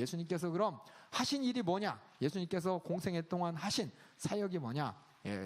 예수님께서 그럼 하신 일이 뭐냐? 예수님께서 공생애 동안 하신 사역이 뭐냐?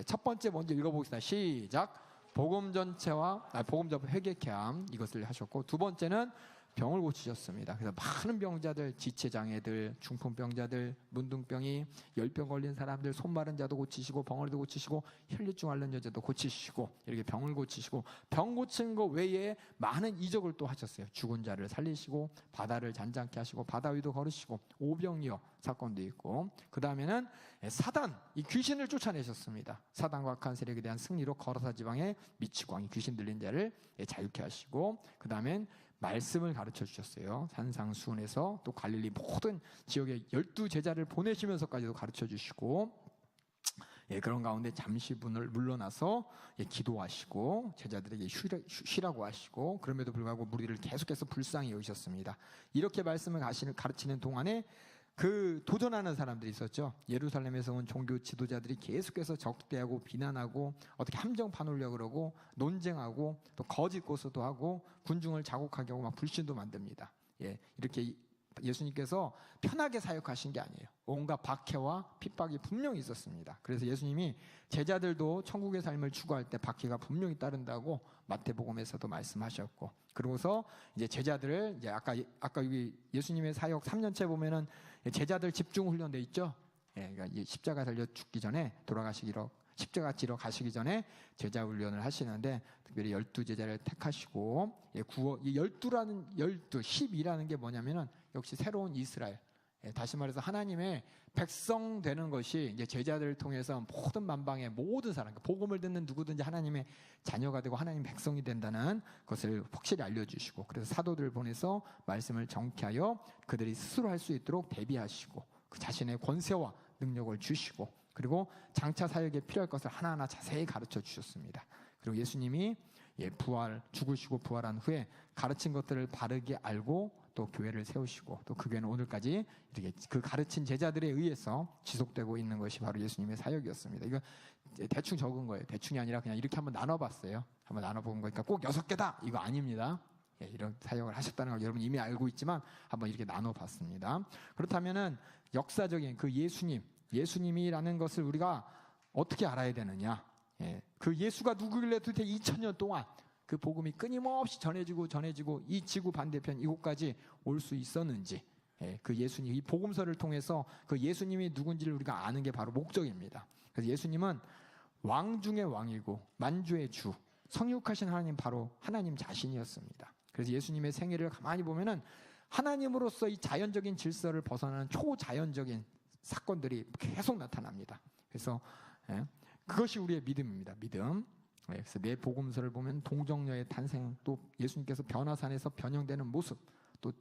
첫 번째 먼저 읽어보겠습니다. 시작. 복음 전체와 복음 전 회개케 함, 이것을 하셨고, 두 번째는 병을 고치셨습니다. 그래서 많은 병자들, 지체장애들, 중풍병자들, 문둥병이, 열병 걸린 사람들, 손 마른 자도 고치시고, 벙어리도 고치시고, 혈류증 앓는 여자도 고치시고, 이렇게 병을 고치시고, 병 고친 거 외에 많은 이적을 또 하셨어요. 죽은 자를 살리시고, 바다를 잔잔케 하시고, 바다 위도 걸으시고, 오병이어 사건도 있고, 그 다음에는 사단, 이 귀신을 쫓아내셨습니다. 사단과 악한 세력에 대한 승리로 거라사 지방에 미치광이 귀신 들린 자를 자유케 하시고, 그 다음엔 말씀을 가르쳐 주셨어요. 산상수훈에서 또 갈릴리 모든 지역에 12제자를 보내시면서까지도 가르쳐 주시고, 그런 가운데 잠시 물러나서 기도하시고 제자들에게 쉬라고 하시고, 그럼에도 불구하고 무리를 계속해서 불쌍히 여기셨습니다. 이렇게 말씀을 가르치는 동안에 그 도전하는 사람들이 있었죠. 예루살렘에서 온 종교 지도자들이 계속해서 적대하고 비난하고 어떻게 함정 파놓으려고 그러고 논쟁하고 또 거짓 고소도 하고 군중을 자곡하게 하고 막 불신도 만듭니다. 이렇게 예수님께서 편하게 사역하신 게 아니에요. 온갖 박해와 핍박이 분명히 있었습니다. 그래서 예수님이 제자들도 천국의 삶을 추구할 때 박해가 분명히 따른다고 마태복음에서도 말씀하셨고, 그러고서 이제 제자들을 이제 아까 여기 예수님의 사역 3년째 보면은 제자들 집중 훈련돼 있죠. 그러니까 십자가 달려 죽기 전에 십자가 지러 가시기 전에 제자 훈련을 하시는데, 특별히 12제자를 택하시고, 12라는 게 뭐냐면은 역시 새로운 이스라엘, 다시 말해서 하나님의 백성 되는 것이 이제 제자들을 통해서 모든 만방의 모든 사람, 복음을 듣는 누구든지 하나님의 자녀가 되고 하나님 백성이 된다는 것을 확실히 알려주시고, 그래서 사도들을 보내서 말씀을 정케하여 그들이 스스로 할 수 있도록 대비하시고, 그 자신의 권세와 능력을 주시고, 그리고 장차 사역에 필요할 것을 하나하나 자세히 가르쳐 주셨습니다. 그리고 예수님이 죽으시고 부활한 후에 가르친 것들을 바르게 알고 또 교회를 세우시고, 또 그 교회는 오늘까지 이렇게 그 가르친 제자들에 의해서 지속되고 있는 것이 바로 예수님의 사역이었습니다. 이거 대충 적은 거예요. 대충이 아니라 그냥 이렇게 한번 나눠봤어요. 한번 나눠본 거니까 꼭 6개다 이거 아닙니다. 이런 사역을 하셨다는 걸 여러분 이미 알고 있지만 한번 이렇게 나눠봤습니다. 그렇다면은 역사적인 그 예수님이라는 것을 우리가 어떻게 알아야 되느냐? 그 예수가 누구길래 도대체 2000년 동안 그 복음이 끊임없이 전해지고 이 지구 반대편 이곳까지 올 수 있었는지, 그 예수님, 이 복음서를 통해서 그 예수님이 누군지를 우리가 아는 게 바로 목적입니다. 그래서 예수님은 왕 중의 왕이고 만주의 주, 성육하신 하나님, 바로 하나님 자신이었습니다. 그래서 예수님의 생애를 가만히 보면은 하나님으로서 이 자연적인 질서를 벗어나는 초자연적인 사건들이 계속 나타납니다. 그래서 그것이 우리의 믿음입니다. 믿음. 그래서 내 복음서를 보면 동정녀의 탄생, 또 예수님께서 변화산에서 변형되는 모습, 또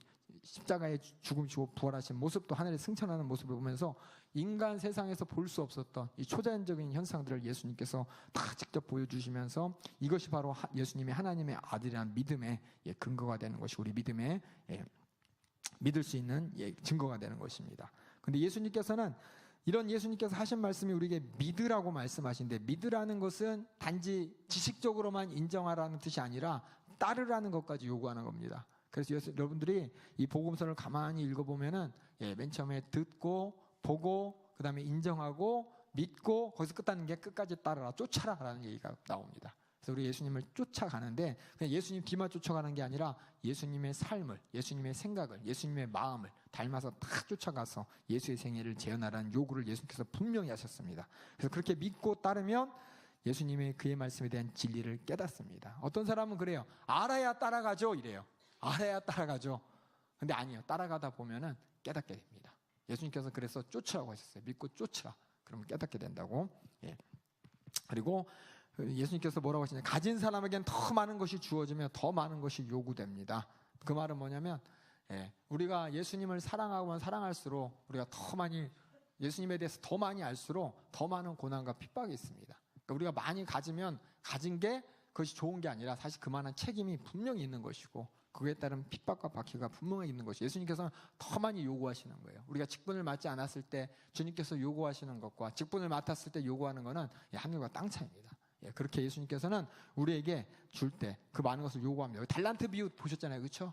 십자가에 죽으시고 부활하신 모습, 또 하늘에 승천하는 모습을 보면서 인간 세상에서 볼 수 없었던 이 초자연적인 현상들을 예수님께서 다 직접 보여주시면서 이것이 바로 예수님의 하나님의 아들이라는 믿음의 근거가 되는 것이 우리 믿음의 믿을 수 있는 증거가 되는 것입니다. 그런데 예수님께서 하신 말씀이 우리에게 믿으라고 말씀하신데, 믿으라는 것은 단지 지식적으로만 인정하라는 뜻이 아니라 따르라는 것까지 요구하는 겁니다. 그래서 여러분들이 이 복음서를 가만히 읽어보면은 맨 처음에 듣고 보고 그 다음에 인정하고 믿고 거기서 끝나는 게 끝까지 따르라, 쫓아라라는 얘기가 나옵니다. 그래서 우리 예수님을 쫓아가는데 그냥 예수님 뒤만 쫓아가는 게 아니라 예수님의 삶을, 예수님의 생각을, 예수님의 마음을 닮아서 다 쫓아가서 예수의 생애를 재현하라는 요구를 예수님께서 분명히 하셨습니다. 그래서 그렇게 믿고 따르면 예수님의 그의 말씀에 대한 진리를 깨닫습니다. 어떤 사람은 그래요. 알아야 따라가죠 이래요. 알아야 따라가죠. 근데 아니에요. 따라가다 보면은 깨닫게 됩니다. 예수님께서 그래서 쫓으라고 하셨어요. 믿고 쫓으라. 그러면 깨닫게 된다고. 그리고 예수님께서 뭐라고 하시냐, 가진 사람에겐 더 많은 것이 주어지며 더 많은 것이 요구됩니다. 그 말은 뭐냐면 우리가 예수님을 사랑하면 사랑할수록 우리가 더 많이, 예수님에 대해서 더 많이 알수록 더 많은 고난과 핍박이 있습니다. 그러니까 우리가 많이 가지면 가진 게 그것이 좋은 게 아니라 사실 그만한 책임이 분명히 있는 것이고, 그에 따른 핍박과 박해가 분명히 있는 것이, 예수님께서는 더 많이 요구하시는 거예요. 우리가 직분을 맡지 않았을 때 주님께서 요구하시는 것과 직분을 맡았을 때 요구하는 것은 하늘과 땅 차이입니다. 그렇게 예수님께서는 우리에게 줄 때 그 많은 것을 요구합니다. 달란트 비유 보셨잖아요. 그렇죠?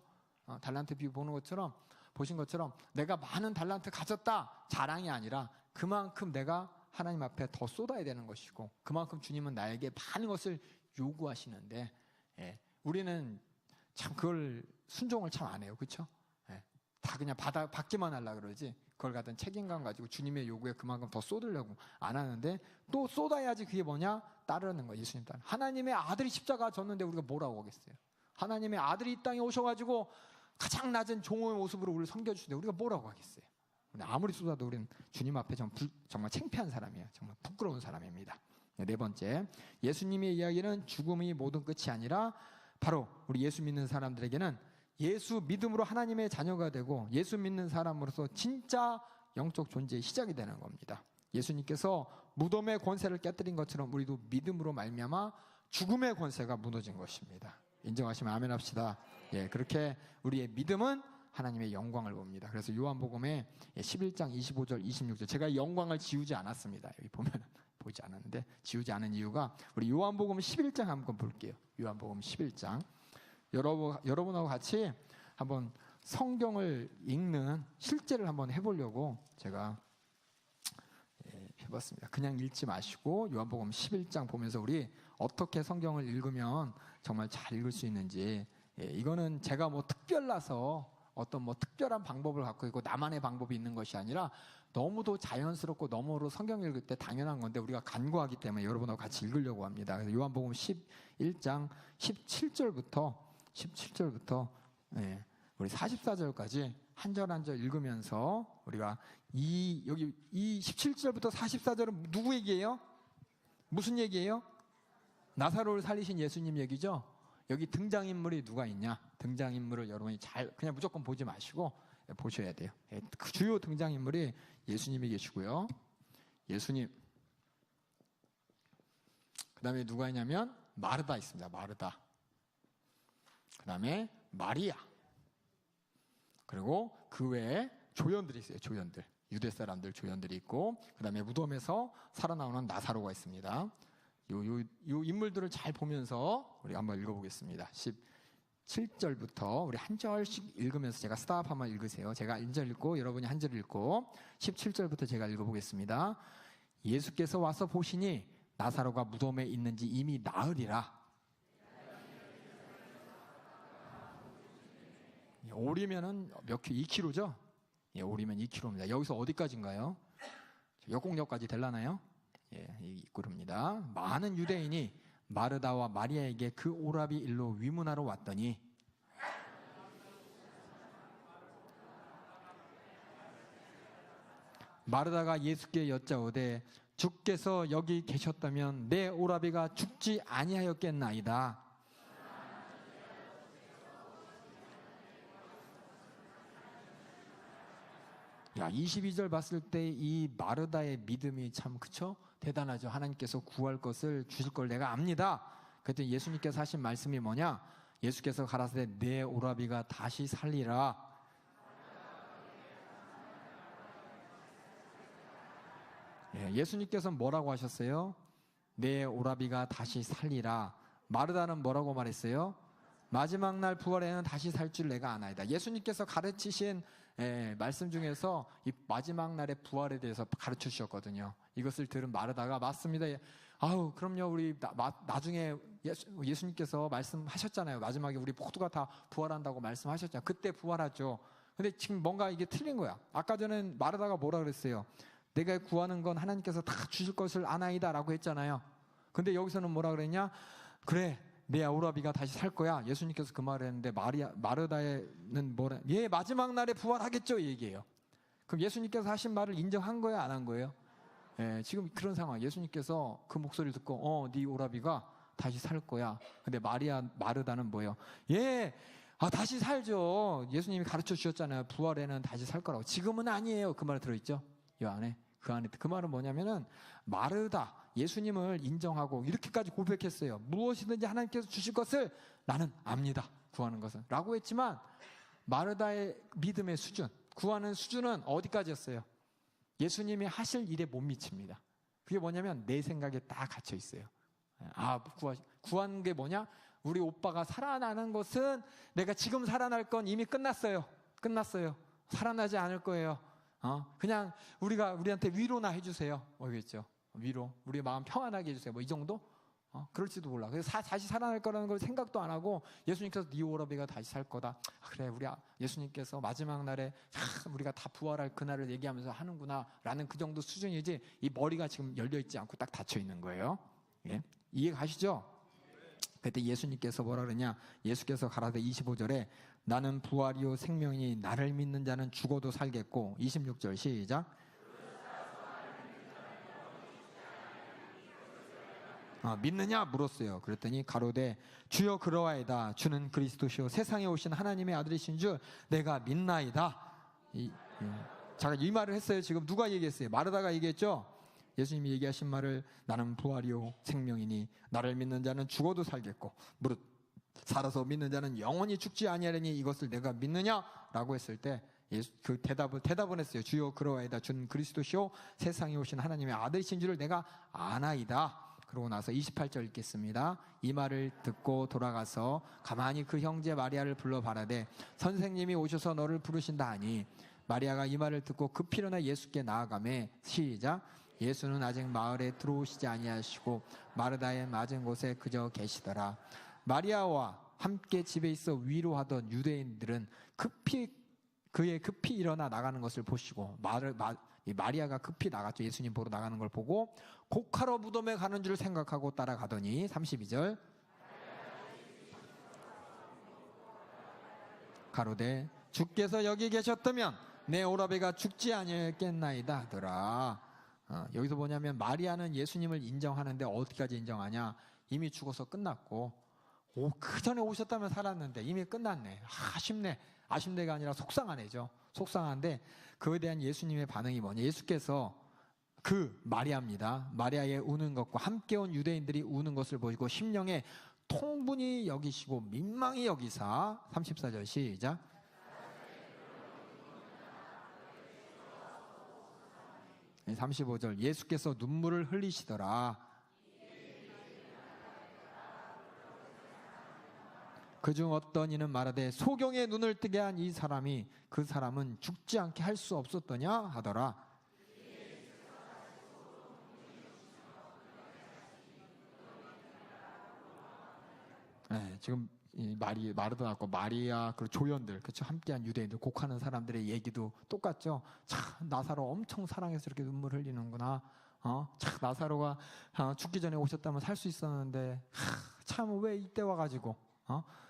달란트 비유 보는 것처럼 보신 것처럼 내가 많은 달란트 가졌다 자랑이 아니라 그만큼 내가 하나님 앞에 더 쏟아야 되는 것이고 그만큼 주님은 나에게 많은 것을 요구하시는데 우리는 참 그걸 순종을 참 안 해요. 그렇죠? 다 그냥 받기만 하려고 그러지 그걸 갖다 책임감 가지고 주님의 요구에 그만큼 더 쏟으려고 안 하는데 또 쏟아야지 그게 뭐냐? 따르는 거예요. 예수님 따르는. 하나님의 아들이 십자가 졌는데 우리가 뭐라고 하겠어요? 하나님의 아들이 이 땅에 오셔가지고 가장 낮은 종의 모습으로 우리를 섬겨주시는데 우리가 뭐라고 하겠어요? 아무리 쏟아도 우리는 주님 앞에 정말 창피한 사람이에요. 정말 부끄러운 사람입니다. 네 번째, 예수님의 이야기는 죽음이 모든 끝이 아니라 바로 우리 예수 믿는 사람들에게는 예수 믿음으로 하나님의 자녀가 되고 예수 믿는 사람으로서 진짜 영적 존재의 시작이 되는 겁니다. 예수님께서 무덤의 권세를 깨뜨린 것처럼 우리도 믿음으로 말미암아 죽음의 권세가 무너진 것입니다. 인정하시면 아멘 합시다. 그렇게 우리의 믿음은 하나님의 영광을 봅니다. 그래서 요한복음에 11장 25절 26절 제가 영광을 지우지 않았습니다. 여기 보면 보이지 않았는데 지우지 않은 이유가 우리 요한복음 11장 한번 볼게요. 요한복음 11장 여러분하고 같이 한번 성경을 읽는 실제를 한번 해보려고 제가 해봤습니다. 그냥 읽지 마시고 요한복음 11장 보면서 우리 어떻게 성경을 읽으면 정말 잘 읽을 수 있는지 이거는 제가 뭐 특별나서 어떤 뭐 특별한 방법을 갖고 있고 나만의 방법이 있는 것이 아니라 너무도 자연스럽고 너무도 성경 읽을 때 당연한 건데 우리가 간구하기 때문에 여러분하고 같이 읽으려고 합니다. 그래서 요한복음 11장 17절부터 우리 44절까지 한 절 한 절 읽으면서 우리가 여기 이 17절부터 44절은 누구 얘기예요? 무슨 얘기예요? 나사로를 살리신 예수님 얘기죠. 여기 등장인물이 누가 있냐? 등장인물을 여러분이 그냥 무조건 보지 마시고 보셔야 돼요. 그 주요 등장인물이 예수님이 계시고요. 예수님. 그 다음에 누가 있냐면 마르다 있습니다. 마르다. 그 다음에 마리아. 그리고 그 외에 조연들이 있어요. 조연들. 유대 사람들 조연들이 있고 그 다음에 무덤에서 살아나오는 나사로가 있습니다. 요 인물들을 잘 보면서 우리 한번 읽어보겠습니다. 17절부터 우리 한 절씩 읽으면서 제가 스탑 한번 읽으세요. 제가 1절 읽고 여러분이 한 절 읽고 17절부터 제가 읽어보겠습니다. 예수께서 와서 보시니 나사로가 무덤에 있는지 이미 나으리라. 오리면은 몇 킬로? 2kg죠? 오리면 2kg입니다. 여기서 어디까지인가요? 역공역까지 될라나요? 그럽니다. 많은 유대인이 마르다와 마리아에게 그 오라비 일로 위문하러 왔더니 마르다가 예수께 여짜오되 주께서 여기 계셨다면 내 오라비가 죽지 아니하였겠나이다. 야, 22절 봤을 때 이 마르다의 믿음이 참 그쵸? 대단하죠. 하나님께서 구할 것을 주실 걸 내가 압니다. 그랬더니 예수님께서 하신 말씀이 뭐냐? 예수께서 가라사대 내 오라비가 다시 살리라. 예수님께서는 뭐라고 하셨어요? 내 오라비가 다시 살리라. 마르다는 뭐라고 말했어요? 마지막 날 부활에는 다시 살 줄 내가 아나이다. 예수님께서 가르치신 말씀 중에서 이 마지막 날의 부활에 대해서 가르쳐 주셨거든요. 이것을 들은 마르다가 맞습니다. 아우 그럼요. 우리 나중에 예수님께서 말씀하셨잖아요. 마지막에 우리 모두가 다 부활한다고 말씀하셨잖아요. 그때 부활하죠. 근데 지금 뭔가 이게 틀린 거야. 아까 전엔 마르다가 뭐라 그랬어요? 내가 구하는 건 하나님께서 다 주실 것을 아나이다 라고 했잖아요. 근데 여기서는 뭐라 그랬냐? 그래 내 오라비가 다시 살 거야. 예수님께서 그 말을 했는데 마르다는 뭐라? 예, 마지막 날에 부활하겠죠 이 얘기예요. 그럼 예수님께서 하신 말을 인정한 거예요, 안 한 거예요? 지금 그런 상황. 예수님께서 그 목소리를 듣고 네 오라비가 다시 살 거야. 근데 마르다는 뭐예요? 예, 다시 살죠. 예수님이 가르쳐 주셨잖아요. 부활에는 다시 살 거라고. 지금은 아니에요. 그 말 들어있죠? 이 안에. 그 말은 뭐냐면은 마르다 예수님을 인정하고 이렇게까지 고백했어요. 무엇이든지 하나님께서 주실 것을 나는 압니다. 구하는 것은 라고 했지만 마르다의 믿음의 수준, 구하는 수준은 어디까지였어요? 예수님이 하실 일에 못 미칩니다. 그게 뭐냐면 내 생각에 딱 갇혀 있어요. 구한 게 뭐냐? 우리 오빠가 살아나는 것은 내가 지금 살아날 건 이미 끝났어요. 살아나지 않을 거예요. 그냥 우리한테 위로나 해주세요. 뭐겠죠? 위로, 우리 마음 평안하게 해주세요. 뭐 이 정도? 그럴지도 몰라. 그래서 다시 살아날 거라는 걸 생각도 안 하고 예수님께서 네 오라비가 다시 살 거다. 그래, 우리 예수님께서 마지막 날에 우리가 다 부활할 그날을 얘기하면서 하는구나 라는 그 정도 수준이지, 이 머리가 지금 열려있지 않고 딱 닫혀 있는 거예요. 예? 이해 가시죠? 그때 예수님께서 뭐라 그러냐? 예수께서 가라되 25절에 나는 부활이요 생명이니 나를 믿는 자는 죽어도 살겠고, 26절 시작. 믿느냐 물었어요. 그랬더니 가로되 주여 그러하이다. 주는 그리스도시요 세상에 오신 하나님의 아들이신 줄 내가 믿나이다. 자, 이 말을 했어요. 지금 누가 얘기했어요? 마르다가 얘기했죠. 예수님이 얘기하신 말을 나는 부활이요 생명이니 나를 믿는 자는 죽어도 살겠고 무릇 살아서 믿는 자는 영원히 죽지 아니하리니 이것을 내가 믿느냐라고 했을 때 그 대답은 했어요. 주여 그러하이다. 주는 그리스도시요 세상에 오신 하나님의 아들이신 줄을 내가 아나이다. 그러고 나서 28절 읽겠습니다. 이 말을 듣고 돌아가서 가만히 그 형제 마리아를 불러 바라되 선생님이 오셔서 너를 부르신다 하니 마리아가 이 말을 듣고 급히 일어나 예수께 나아가매 시작. 예수는 아직 마을에 들어오시지 아니하시고 마르다의 맞은 곳에 그저 계시더라. 마리아와 함께 집에 있어 위로하던 유대인들은 급히 일어나 나가는 것을 보시고 마리아가 급히 나갔죠. 예수님 보러 나가는 걸 보고 곡하러 무덤에 가는 줄 생각하고 따라가더니 32절 가로되 주께서 여기 계셨다면 내 오라비가 죽지 아니했겠나이다 하더라. 여기서 뭐냐면 마리아는 예수님을 인정하는데 어디까지 인정하냐? 이미 죽어서 끝났고 그 전에 오셨다면 살았는데 이미 끝났네. 아쉽네. 아쉽네가 아니라 속상하네죠. 속상한데 그에 대한 예수님의 반응이 뭐냐? 예수께서 그 마리아입니다. 마리아의 우는 것과 함께 온 유대인들이 우는 것을 보시고 심령에 통분히 여기시고 민망히 여기사 34절 시작. 네, 35절 예수께서 눈물을 흘리시더라. 그중 어떤 이는 말하되 소경의 눈을 뜨게 한 이 사람이 그 사람은 죽지 않게 할 수 없었더냐 하더라. 네, 지금 이 마르다 나왔고 마리아 그리고 조연들 그렇죠, 함께한 유대인들 곡하는 사람들의 얘기도 똑같죠. 참 나사로 엄청 사랑해서 이렇게 눈물 흘리는구나. 참 나사로가 죽기 전에 오셨다면 살 수 있었는데 참 왜 이때 와가지고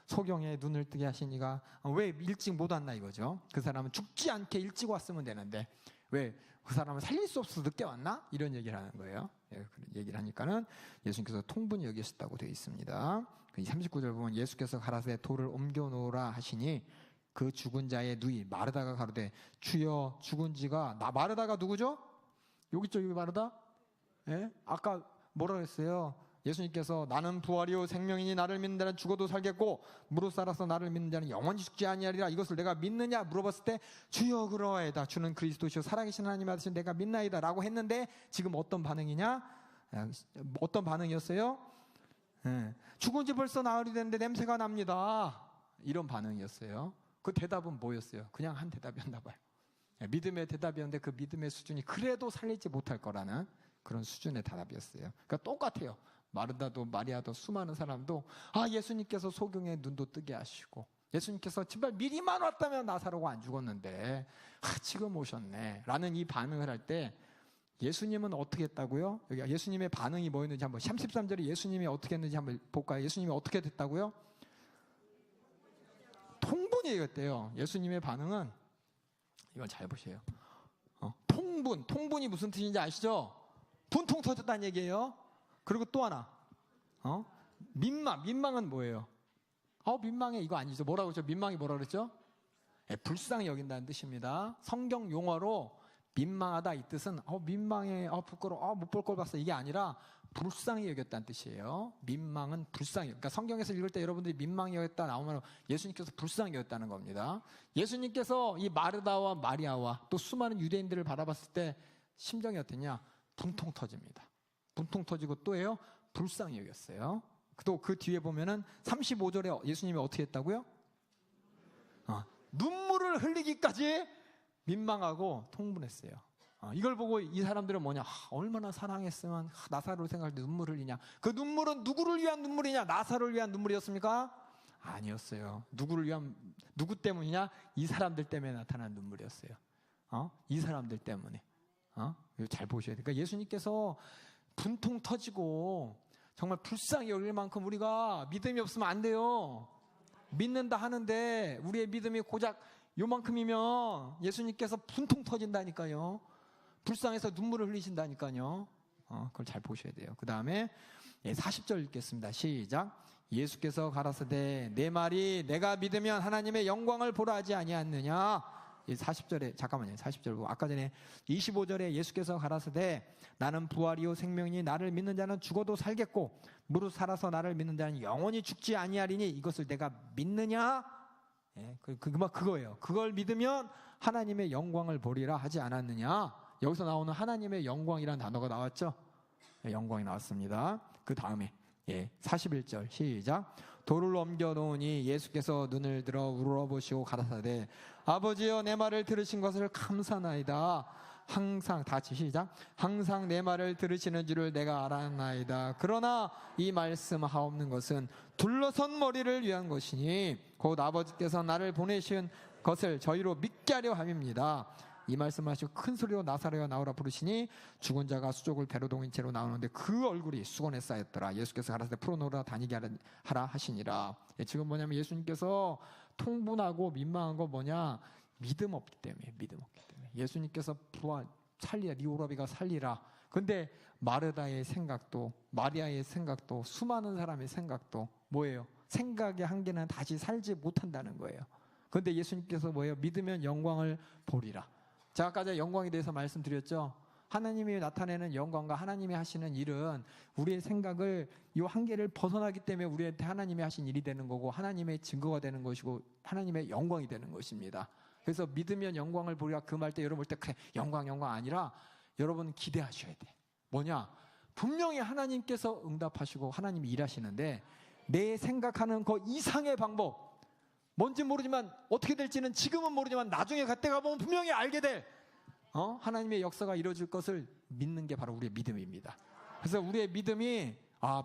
소경의 눈을 뜨게 하신 이가 왜 일찍 못 왔나 이거죠. 그 사람은 죽지 않게 일찍 왔으면 되는데 왜 그 사람은 살릴 수 없어서 늦게 왔나? 이런 얘기를 하는 거예요. 그런 얘기를 하니까는 예수님께서 통분히 여기셨다고 되어 있습니다. 39절 보면 예수께서 가라사대 돌을 옮겨 놓으라 하시니 그 죽은 자의 누이 마르다가 가로되 주여 죽은 지가 마르다가 누구죠? 여기 있죠, 여기 마르다? 예? 아까 뭐라 그랬어요? 예수님께서 나는 부활이요 생명이니 나를 믿는 자는 죽어도 살겠고 무릇 살아서 나를 믿는 자는 영원히 죽지 아니하리라. 이것을 내가 믿느냐 물어봤을 때 주여 그러하이다. 주는 그리스도시요 살아계신 하나님 아들이신 내가 믿나이다 라고 했는데 지금 어떤 반응이냐? 어떤 반응이었어요? 죽은 지 벌써 나흘이 됐는데 냄새가 납니다. 이런 반응이었어요. 그 대답은 뭐였어요? 그냥 한 대답이었나 봐요. 믿음의 대답이었는데 그 믿음의 수준이 그래도 살리지 못할 거라는 그런 수준의 대답이었어요. 그러니까 똑같아요. 마르다도 마리아도 수많은 사람도 예수님께서 소경의 눈도 뜨게 하시고 예수님께서 정말 미리만 왔다면 나사로가 안 죽었는데 지금 오셨네 라는 이 반응을 할 때 예수님은 어떻게 했다고요? 여기 예수님의 반응이 뭐였는지 한번 33절에 예수님이 어떻게 했는지 한번 볼까요? 예수님이 어떻게 됐다고요? 통분이 얘기했대요. 예수님의 반응은 이걸 잘 보세요. 통분이 무슨 뜻인지 아시죠? 분통 터졌다는 얘기예요. 그리고 또 하나, 민망은 뭐예요? 민망해 이거 아니죠? 뭐라고 그랬죠? 민망이 뭐라고 그랬죠? 불쌍히 여긴다는 뜻입니다. 성경 용어로 민망하다 이 뜻은 민망해, 부끄러워, 못 볼 걸 봤어 이게 아니라 불쌍히 여겼다는 뜻이에요. 민망은 불쌍히. 그러니까 성경에서 읽을 때 여러분들이 민망히 여겼다 나오면 예수님께서 불쌍히 여겼다는 겁니다. 예수님께서 이 마르다와 마리아와 또 수많은 유대인들을 바라봤을 때 심정이 어땠냐? 분통 터집니다. 분통 터지고 또예요. 불쌍히 여겼어요. 또 그 뒤에 보면은 35절에 예수님이 어떻게 했다고요? 눈물을 흘리기까지 민망하고 통분했어요. 이걸 보고 이 사람들은 뭐냐, 얼마나 사랑했으면 나사로를 생각할 때 눈물을 흘리냐. 그 눈물은 누구를 위한 눈물이냐? 나사로를 위한 눈물이었습니까? 아니었어요. 누구 때문이냐? 이 사람들 때문에 나타난 눈물이었어요. 이 사람들 때문에. 이거 잘 보셔야 돼요. 그러니까 예수님께서 분통 터지고 정말 불쌍히 여길 만큼 우리가 믿음이 없으면 안 돼요. 믿는다 하는데 우리의 믿음이 고작 요만큼이면 예수님께서 분통 터진다니까요. 불쌍해서 눈물을 흘리신다니까요. 그걸 잘 보셔야 돼요. 그 다음에 40절 읽겠습니다. 시작. 예수께서 가라사대 내 말이 내가 믿으면 하나님의 영광을 보라 하지 아니하느냐. 40절에 잠깐만요. 40절 보고 아까 전에 25절에 예수께서 가라사대 나는 부활이요 생명이니 나를 믿는 자는 죽어도 살겠고 무릇 살아서 나를 믿는 자는 영원히 죽지 아니하리니 이것을 내가 믿느냐? 그거예요. 그걸 믿으면 하나님의 영광을 보리라 하지 않았느냐? 여기서 나오는 하나님의 영광이라는 단어가 나왔죠? 영광이 나왔습니다. 그 다음에 41절 시작. 돌을 옮겨놓으니 예수께서 눈을 들어 우러보시고 가라사대 아버지여 내 말을 들으신 것을 감사나이다. 항상 다시 시작. 항상 내 말을 들으시는 줄을 내가 알았나이다. 그러나 이 말씀하옵는 것은 둘러선 머리를 위한 것이니 곧 아버지께서 나를 보내신 것을 저희로 믿게 하려 함입니다. 이 말씀하시고 큰 소리로 나사로야 나오라 부르시니 죽은 자가 수족을 배로 동인 채로 나오는데 그 얼굴이 수건에 쌓였더라. 예수께서 가라사대 풀어놓으라 다니게 하라 하시니라. 지금 뭐냐면 예수님께서 통분하고 민망한 거 뭐냐? 믿음 없기 때문에. 예수님께서 부활 살리라, 네 오라비가 살리라. 근데 마르다의 생각도 마리아의 생각도 수많은 사람의 생각도 뭐예요? 생각의 한계는 다시 살지 못한다는 거예요. 근데 예수님께서 뭐예요? 믿으면 영광을 보리라. 제가 아까 전에 영광에 대해서 말씀드렸죠. 하나님이 나타내는 영광과 하나님이 하시는 일은 우리의 생각을 이 한계를 벗어나기 때문에 우리한테 하나님이 하신 일이 되는 거고 하나님의 증거가 되는 것이고 하나님의 영광이 되는 것입니다. 그래서 믿으면 영광을 보리라 그 말 때 여러분 볼 때 그래 영광 아니라 여러분 기대하셔야 돼. 뭐냐? 분명히 하나님께서 응답하시고 하나님이 일하시는데 내 생각하는 그 이상의 방법 뭔지 모르지만 어떻게 될지는 지금은 모르지만 나중에 갈 때 가보면 분명히 알게 될 하나님의 역사가 이루어질 것을 믿는 게 바로 우리의 믿음입니다. 그래서 우리의 믿음이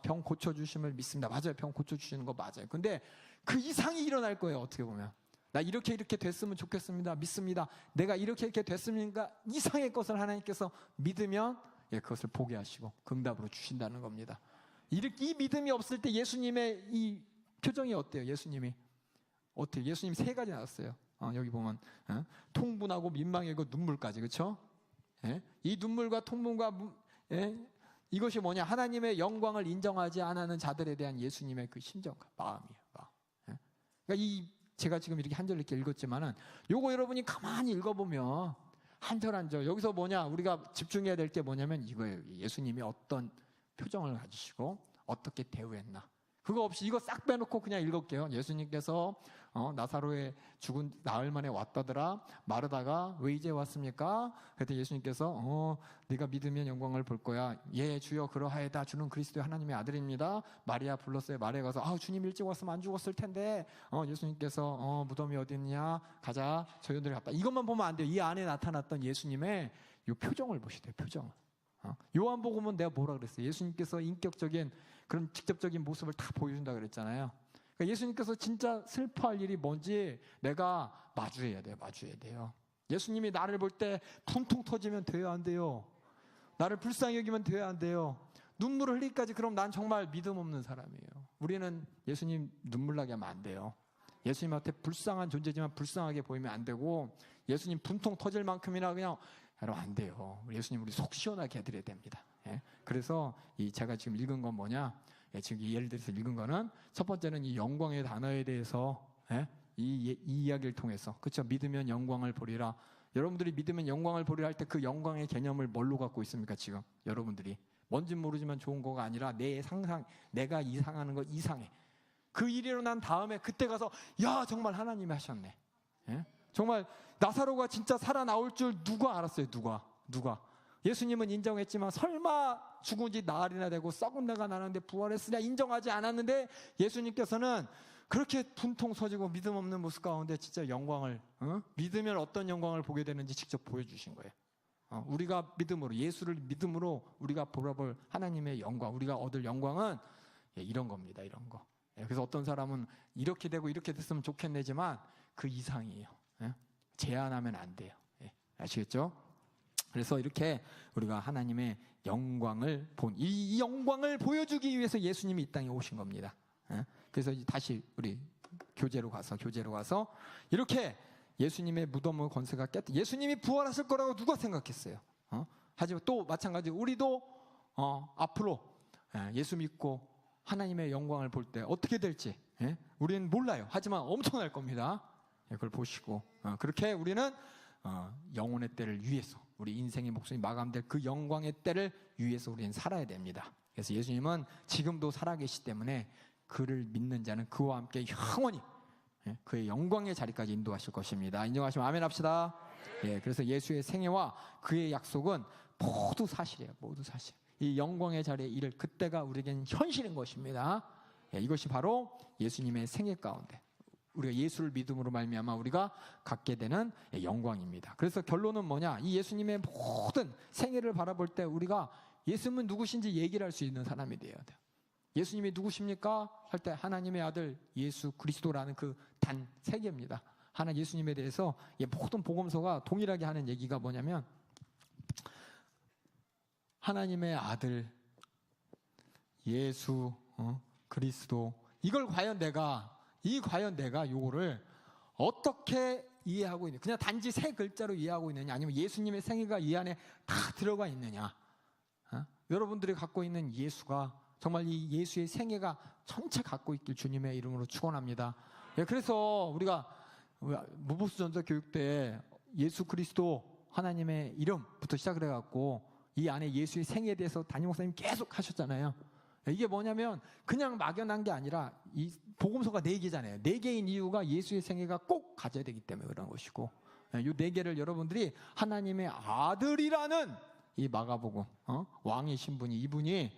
병 고쳐주심을 믿습니다. 맞아요. 병 고쳐주시는 거 맞아요. 근데 그 이상이 일어날 거예요. 어떻게 보면 나 이렇게 됐으면 좋겠습니다. 믿습니다. 내가 이렇게 됐으니까 이상의 것을 하나님께서 믿으면 그것을 보게 하시고 응답으로 주신다는 겁니다. 이 믿음이 없을 때 예수님의 이 표정이 어때요? 예수님이 어때요? 예수님 세 가지 나왔어요. 여기 보면 통분하고 민망하고 눈물까지, 그렇죠? 이 눈물과 통분과 이것이 뭐냐? 하나님의 영광을 인정하지 않는 자들에 대한 예수님의 그 심정과 마음이에요. 그러니까 제가 지금 이렇게 한 절 이렇게 읽었지만은 요거 여러분이 가만히 읽어보면 한 절 한 절 여기서 뭐냐? 우리가 집중해야 될 게 뭐냐면 이거예요. 예수님이 어떤 표정을 가지시고 어떻게 대우했나? 그거 없이 이거 싹 빼놓고 그냥 읽을게요. 예수님께서 나사로의 죽은 나흘 만에 왔다더라. 마르다가 왜 이제 왔습니까? 그때 예수님께서 네가 믿으면 영광을 볼 거야. 예 주여 그러하이다. 주는 그리스도의 하나님의 아들입니다. 마리아 불렀어요. 마리아 가서 주님 일찍 왔으면 안 죽었을 텐데 예수님께서 무덤이 어디 있냐 가자 저희들 갔다. 이것만 보면 안 돼요. 이 안에 나타났던 예수님의 이 표정을 보시대요. 표정을. 요한복음은 내가 뭐라 그랬어요? 예수님께서 인격적인 그런 직접적인 모습을 다 보여준다 그랬잖아요. 그러니까 예수님께서 진짜 슬퍼할 일이 뭔지 내가 마주해야 돼요. 예수님이 나를 볼 때 분통 터지면 돼요, 안 돼요? 나를 불쌍히 여기면 돼요, 안 돼요? 눈물을 흘리기까지 그럼 난 정말 믿음 없는 사람이에요. 우리는 예수님 눈물 나게 하면 안 돼요. 예수님한테 불쌍한 존재지만 불쌍하게 보이면 안 되고 예수님 분통 터질 만큼이나 그냥 여러분 안 돼요. 예수님 우리 속 시원하게 해드려야 됩니다. 그래서 제가 지금 읽은 건 뭐냐? 지금 예를 들어서 읽은 거는 첫 번째는 이 영광의 단어에 대해서 이 이야기를 통해서 그렇죠? 믿으면 영광을 보리라. 여러분들이 믿으면 영광을 보리라 할 때 그 영광의 개념을 뭘로 갖고 있습니까? 지금 여러분들이 뭔진 모르지만 좋은 거가 아니라 내 상상, 내가 이상하는 거 이상해. 그 일이 일어난 다음에 그때 가서 야 정말 하나님이 하셨네. 정말 나사로가 진짜 살아나올 줄 누가 알았어요? 누가? 예수님은 인정했지만 설마 죽은 지 나흘이나 되고 썩은 내가 나는데 부활했으냐 인정하지 않았는데 예수님께서는 그렇게 분통 터지고 믿음 없는 모습 가운데 진짜 영광을, 믿으면 어떤 영광을 보게 되는지 직접 보여주신 거예요. 우리가 믿음으로, 예수를 믿음으로 우리가 보라볼 하나님의 영광, 우리가 얻을 영광은 이런 겁니다. 이런 거. 그래서 어떤 사람은 이렇게 되고 이렇게 됐으면 좋겠네지만 그 이상이에요. 제한하면 안 돼요. 아시겠죠? 그래서 이렇게 우리가 하나님의 영광을 이 영광을 보여주기 위해서 예수님이 이 땅에 오신 겁니다. 그래서 다시 우리 교제로 가서 이렇게 예수님의 무덤의 권세가 깼다. 예수님이 부활하실 거라고 누가 생각했어요? 하지만 또 마찬가지로 우리도 앞으로 예수 믿고 하나님의 영광을 볼 때 어떻게 될지 우리는 몰라요. 하지만 엄청날 겁니다. 그걸 보시고 그렇게 우리는 영혼의 때를 위해서, 우리 인생의 목숨이 마감될 그 영광의 때를 위해서 우리는 살아야 됩니다. 그래서 예수님은 지금도 살아계시기 때문에 그를 믿는 자는 그와 함께 영원히 그의 영광의 자리까지 인도하실 것입니다. 인정하시면 아멘 합시다. 그래서 예수의 생애와 그의 약속은 모두 사실이에요. 모두 사실. 이 영광의 자리에 이를 그때가 우리에겐 현실인 것입니다. 이것이 바로 예수님의 생애 가운데 우리가 예수를 믿음으로 말미암아 우리가 갖게 되는 영광입니다. 그래서 결론은 뭐냐? 이 예수님의 모든 생애를 바라볼 때 우리가 예수님은 누구신지 얘기를 할 수 있는 사람이 되어야 돼요. 예수님이 누구십니까? 할 때 하나님의 아들 예수 그리스도라는 그 단 세 개입니다. 예수님에 대해서 모든 복음서가 동일하게 하는 얘기가 뭐냐면 하나님의 아들 예수 그리스도, 이걸 과연 내가 요거를 어떻게 이해하고 있느냐, 그냥 단지 세 글자로 이해하고 있느냐, 아니면 예수님의 생애가 이 안에 다 들어가 있느냐. 여러분들이 갖고 있는 예수가 정말 이 예수의 생애가 전체 갖고 있길 주님의 이름으로 축원합니다. 그래서 우리가 무보수전서 교육 때 예수 그리스도 하나님의 이름부터 시작을 해갖고 이 안에 예수의 생애에 대해서 담임 목사님 계속 하셨잖아요. 이게 뭐냐면 그냥 막연한 게 아니라 이 복음서가 4개잖아요. 4개인 이유가 예수의 생애가 꼭 가져야 되기 때문에 그런 것이고, 이 4개를 여러분들이 하나님의 아들이라는 이 마가복음 왕의 신분이, 이분이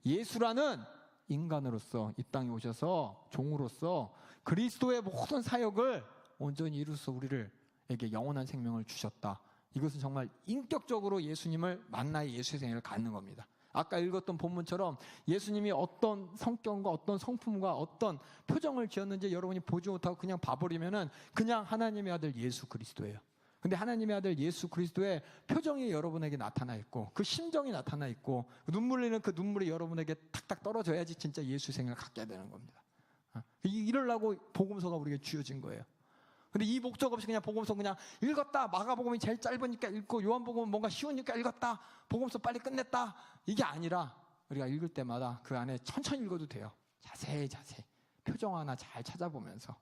예수라는 인간으로서 이 땅에 오셔서 종으로서 그리스도의 모든 사역을 온전히 이루어서 우리에게 영원한 생명을 주셨다. 이것은 정말 인격적으로 예수님을 만나야 예수의 생애를 갖는 겁니다. 아까 읽었던 본문처럼 예수님이 어떤 성격과 어떤 성품과 어떤 표정을 지었는지 여러분이 보지 못하고 그냥 봐버리면은 그냥 하나님의 아들 예수 그리스도예요. 근데 하나님의 아들 예수 그리스도의 표정이 여러분에게 나타나 있고 그 심정이 나타나 있고 눈물 흘리는 그 눈물이 여러분에게 탁탁 떨어져야지 진짜 예수 생을 갖게 되는 겁니다. 이러려고 복음서가 우리에게 주어진 거예요. 근데 이 목적 없이 그냥 복음서 그냥 읽었다, 마가복음이 제일 짧으니까 읽고 요한복음은 뭔가 쉬우니까 읽었다, 복음서 빨리 끝냈다, 이게 아니라 우리가 읽을 때마다 그 안에 천천히 읽어도 돼요. 자세히 표정 하나 잘 찾아보면서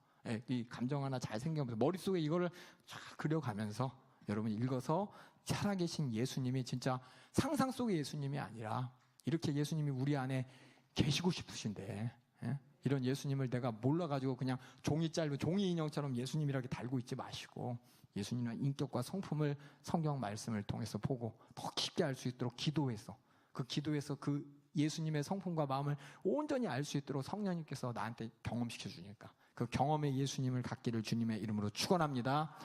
이 감정 하나 잘 생겨보면서 머릿속에 이거를 쫙 그려가면서 여러분이 읽어서 살아계신 예수님이 진짜 상상 속의 예수님이 아니라 이렇게 예수님이 우리 안에 계시고 싶으신데 이런 예수님을 내가 몰라가지고 그냥 종이 인형처럼 예수님이라고 달고 있지 마시고 예수님의 인격과 성품을 성경 말씀을 통해서 보고 더 깊게 알 수 있도록 기도해서 그 예수님의 성품과 마음을 온전히 알 수 있도록 성령님께서 나한테 경험시켜 주니까 그 경험의 예수님을 갖기를 주님의 이름으로 축원합니다.